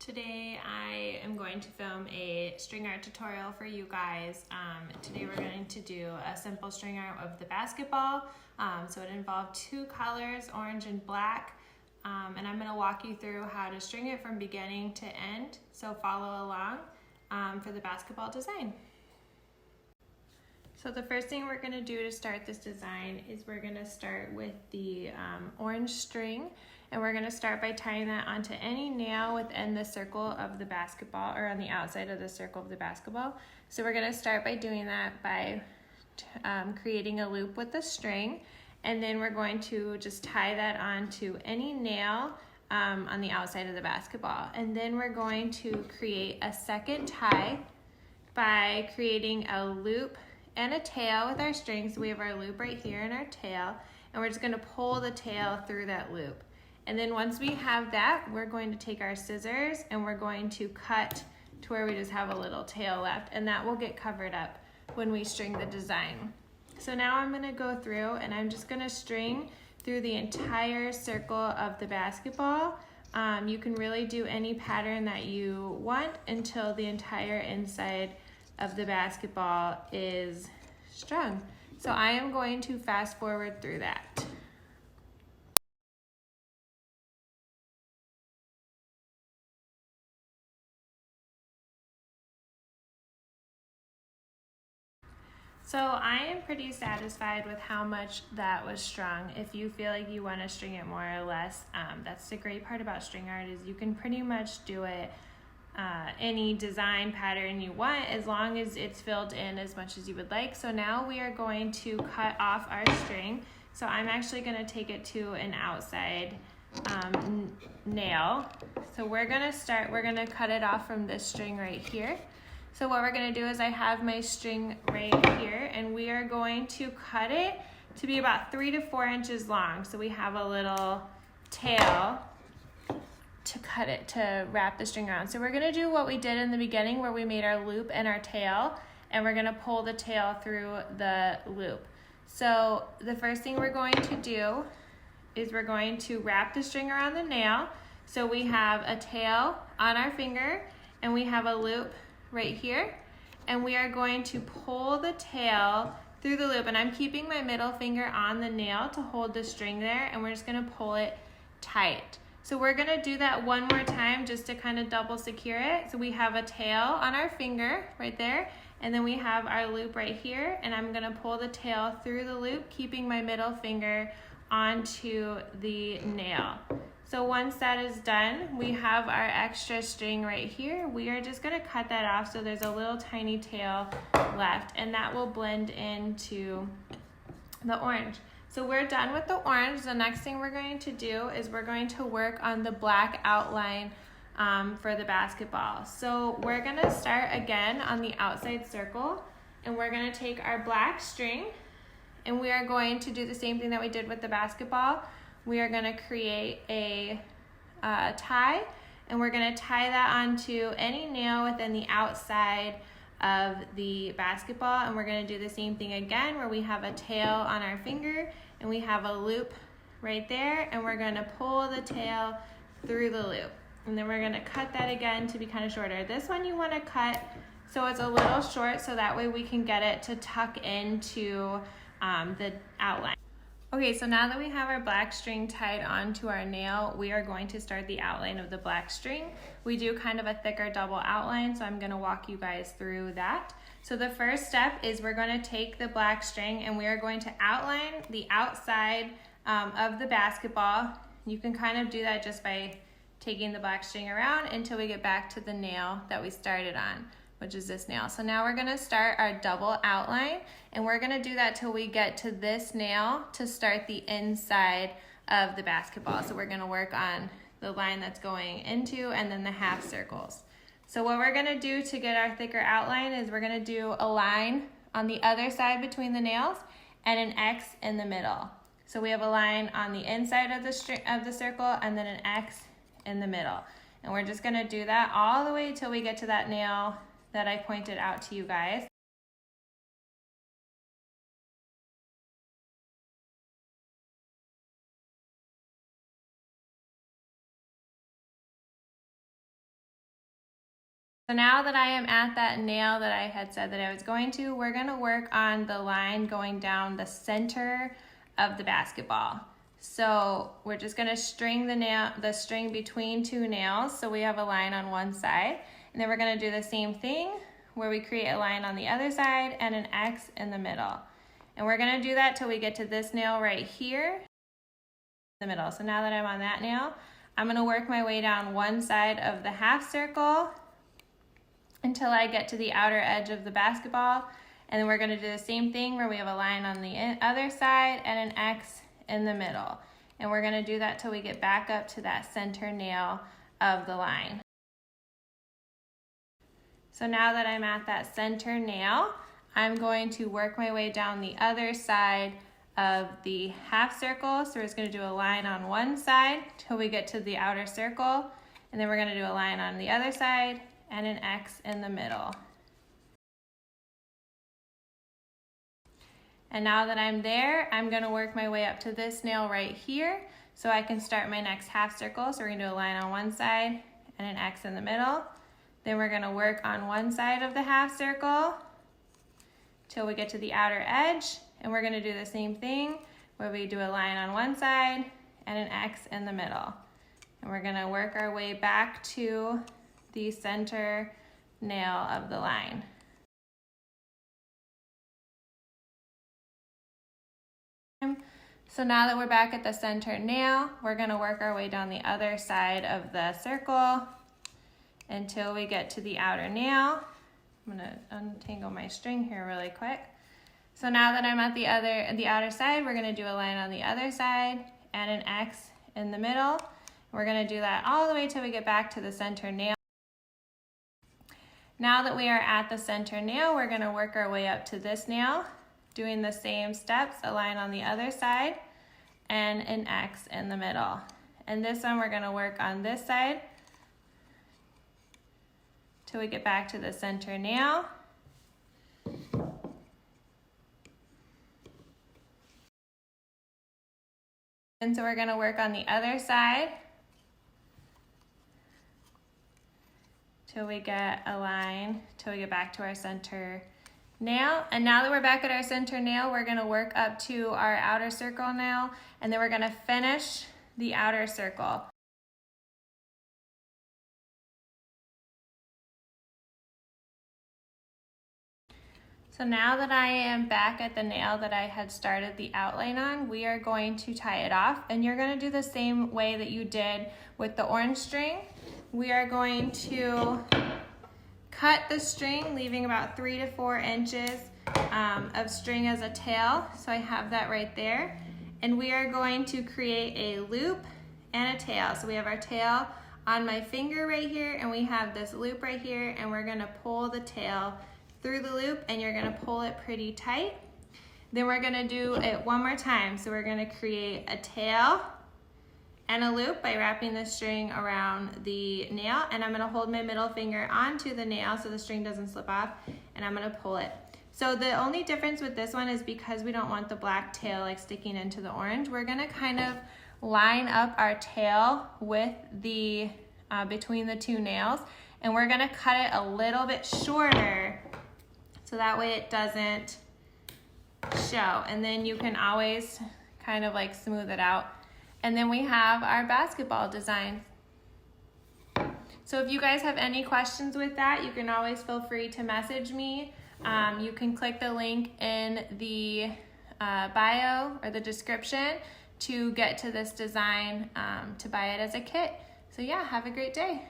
Today I am going to film a string art tutorial for you guys. Today we're going to do a simple string art of the basketball. So it involved two colors, orange and black. And I'm going to walk you through how to string it from beginning to end. So follow along for the basketball design. So the first thing we're going to do to start this design is we're going to start with the orange string, and we're going to start by tying that onto any nail within the circle of the basketball, or on the outside of the circle of the basketball. So we're going to start by doing that by creating a loop with the string, and then we're going to just tie that onto any nail on the outside of the basketball. And then we're going to create a second tie by creating a loop and a tail with our string. So we have our loop right here and our tail, and we're just going to pull the tail through that loop. And then once we have that, we're going to take our scissors and we're going to cut to where we just have a little tail left, and that will get covered up when we string the design. So now I'm going to go through and I'm just going to string through the entire circle of the basketball. You can really do any pattern that you want until the entire inside of the basketball is strung. So I am going to fast forward through that. So I am pretty satisfied with how much that was strung. If you feel like you want to string it more or less, that's the great part about string art, is you can pretty much do it any design pattern you want, as long as it's filled in as much as you would like. So now we are going to cut off our string. So I'm actually going to take it to an outside nail. So we're going to cut it off from this string right here. So what we're going to do is I have my string right here, and we are going to cut it to be about 3 to 4 inches long. So we have a little tail to cut it, to wrap the string around. So we're gonna do what we did in the beginning, where we made our loop and our tail, and we're gonna pull the tail through the loop. So the first thing we're going to do is we're going to wrap the string around the nail. So we have a tail on our finger and we have a loop right here, and we are going to pull the tail through the loop, and I'm keeping my middle finger on the nail to hold the string there, and we're just gonna pull it tight. So we're gonna do that one more time just to kind of double secure it. So we have a tail on our finger right there, and then we have our loop right here, and I'm gonna pull the tail through the loop, keeping my middle finger onto the nail. So once that is done, we have our extra string right here. We are just gonna cut that off so there's a little tiny tail left, and that will blend into the orange. So we're done with the orange. The next thing we're going to do is we're going to work on the black outline for the basketball. So we're gonna start again on the outside circle, and we're gonna take our black string, and we are going to do the same thing that we did with the basketball. We are gonna create a tie, and we're gonna tie that onto any nail within the outside of the basketball, and we're going to do the same thing again, where we have a tail on our finger and we have a loop right there, and we're going to pull the tail through the loop, and then we're going to cut that again to be kind of shorter. This one you want to cut so it's a little short, so that way we can get it to tuck into the outline. Okay, so now that we have our black string tied onto our nail, we are going to start the outline of the black string. We do kind of a thicker double outline, so I'm gonna walk you guys through that. So the first step is we're gonna take the black string and we are going to outline the outside of the basketball. You can kind of do that just by taking the black string around until we get back to the nail that we started on, which is this nail. So now we're gonna start our double outline, and we're gonna do that till we get to this nail to start the inside of the basketball. So we're gonna work on the line that's going into, and then the half circles. So what we're gonna do to get our thicker outline is we're gonna do a line on the other side between the nails and an X in the middle. So we have a line on the inside of the circle, and then an X in the middle. And we're just gonna do that all the way till we get to that nail that I pointed out to you guys. So now that I am at that nail that I had said that I was going to, we're gonna work on the line going down the center of the basketball. So we're just gonna string the string between two nails so we have a line on one side. And then we're gonna do the same thing where we create a line on the other side and an X in the middle. And we're gonna do that till we get to this nail right here in the middle. So now that I'm on that nail, I'm gonna work my way down one side of the half circle until I get to the outer edge of the basketball. And then we're gonna do the same thing where we have a line on the other side and an X in the middle. And we're gonna do that till we get back up to that center nail of the line. So now that I'm at that center nail, I'm going to work my way down the other side of the half circle. So we're just gonna do a line on one side till we get to the outer circle. And then we're gonna do a line on the other side and an X in the middle. And now that I'm there, I'm gonna work my way up to this nail right here so I can start my next half circle. So we're gonna do a line on one side and an X in the middle. Then we're gonna work on one side of the half circle till we get to the outer edge. And we're gonna do the same thing where we do a line on one side and an X in the middle. And we're gonna work our way back to the center nail of the line. So now that we're back at the center nail, we're gonna work our way down the other side of the circle until we get to the outer nail. I'm gonna untangle my string here really quick. So now that I'm at the outer side, we're gonna do a line on the other side and an X in the middle. We're gonna do that all the way till we get back to the center nail. Now that we are at the center nail, we're gonna work our way up to this nail, doing the same steps, a line on the other side and an X in the middle. And this one we're gonna work on this side till we get back to the center nail. And so we're gonna work on the other side till we get a line, till we get back to our center nail. And now that we're back at our center nail, we're gonna work up to our outer circle nail, and then we're gonna finish the outer circle. So now that I am back at the nail that I had started the outline on, we are going to tie it off, and you're gonna do the same way that you did with the orange string. We are going to cut the string, leaving about 3 to 4 inches of string as a tail. So I have that right there. And we are going to create a loop and a tail. So we have our tail on my finger right here, and we have this loop right here, and we're gonna pull the tail through the loop, and you're gonna pull it pretty tight. Then we're gonna do it one more time. So we're gonna create a tail and a loop by wrapping the string around the nail, and I'm gonna hold my middle finger onto the nail so the string doesn't slip off, and I'm gonna pull it. So the only difference with this one is because we don't want the black tail like sticking into the orange, we're gonna kind of line up our tail with the, between the two nails, and we're gonna cut it a little bit shorter so that way it doesn't show. And then you can always kind of like smooth it out. And then we have our basketball design. So if you guys have any questions with that, you can always feel free to message me. You can click the link in the bio or the description to get to this design to buy it as a kit. So yeah, have a great day.